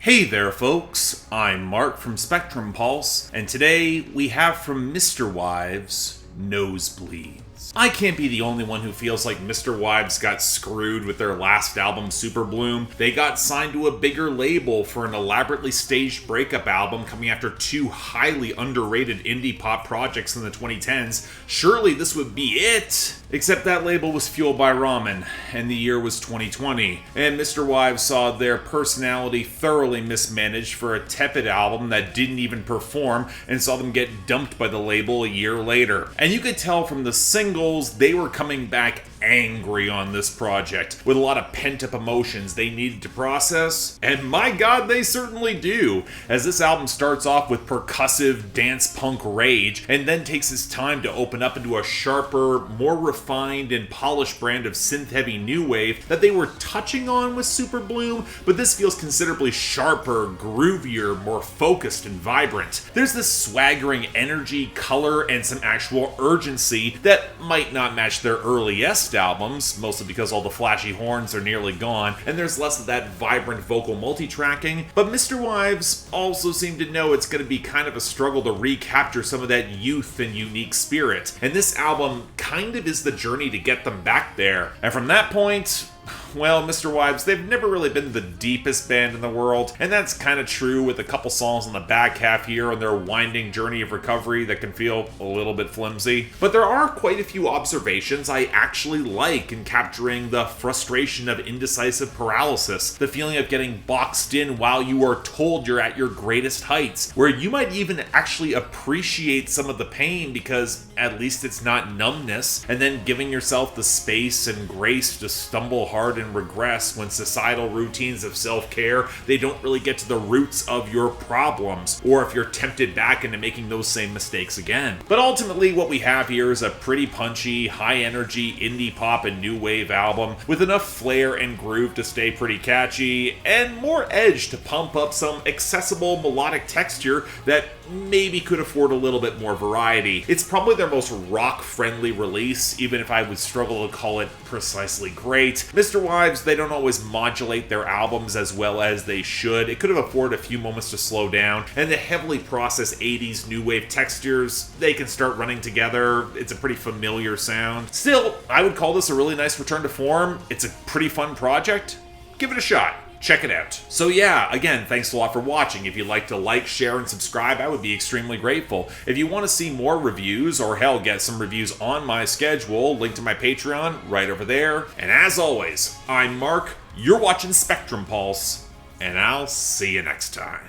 Hey there folks, I'm Mark from Spectrum Pulse, and today we have from MisterWives Nosebleeds. I can't be the only one who feels like MisterWives got screwed with their last album, Super Bloom. They got signed to a bigger label for an elaborately staged breakup album coming after two highly underrated indie pop projects in the 2010s. Surely this would be it! Except that label was fueled by ramen, and the year was 2020, and MisterWives saw their personality thoroughly mismanaged for a tepid album that didn't even perform, and saw them get dumped by the label a year later. And you could tell from the singles they were coming back angry on this project, with a lot of pent-up emotions they needed to process, and my god, they certainly do, as this album starts off with percussive dance punk rage, and then takes its time to open up into a sharper, more refined and polished brand of synth-heavy new wave that they were touching on with Super Bloom, but this feels considerably sharper, groovier, more focused and vibrant. There's this swaggering energy, color, and some actual urgency that might not match their earliest albums, mostly because all the flashy horns are nearly gone, and there's less of that vibrant vocal multi-tracking, but MisterWives also seem to know it's going to be kind of a struggle to recapture some of that youth and unique spirit, and this album kind of is the journey to get them back there. And from that point, well, MisterWives, they've never really been the deepest band in the world, and that's kind of true with a couple songs on the back half here on their winding journey of recovery that can feel a little bit flimsy. But there are quite a few observations I actually like in capturing the frustration of indecisive paralysis, the feeling of getting boxed in while you are told you're at your greatest heights, where you might even actually appreciate some of the pain because at least it's not numbness, and then giving yourself the space and grace to stumble hard and regress when societal routines of self-care, they don't really get to the roots of your problems, or if you're tempted back into making those same mistakes again. But ultimately what we have here is a pretty punchy, high-energy indie pop and new wave album with enough flair and groove to stay pretty catchy, and more edge to pump up some accessible melodic texture that maybe could afford a little bit more variety. It's probably their most rock-friendly release, even if I would struggle to call it precisely great. MisterWives, they don't always modulate their albums as well as they should. It could have afforded a few moments to slow down, and the heavily processed 80s new wave textures, they can start running together. It's a pretty familiar sound. Still, I would call this a really nice return to form. It's a pretty fun project. Give it a shot. Check it out. So yeah, again, thanks a lot for watching. If you'd like to like, share, and subscribe, I would be extremely grateful. If you want to see more reviews, or hell, get some reviews on my schedule, link to my Patreon right over there. And as always, I'm Mark, you're watching Spectrum Pulse, and I'll see you next time.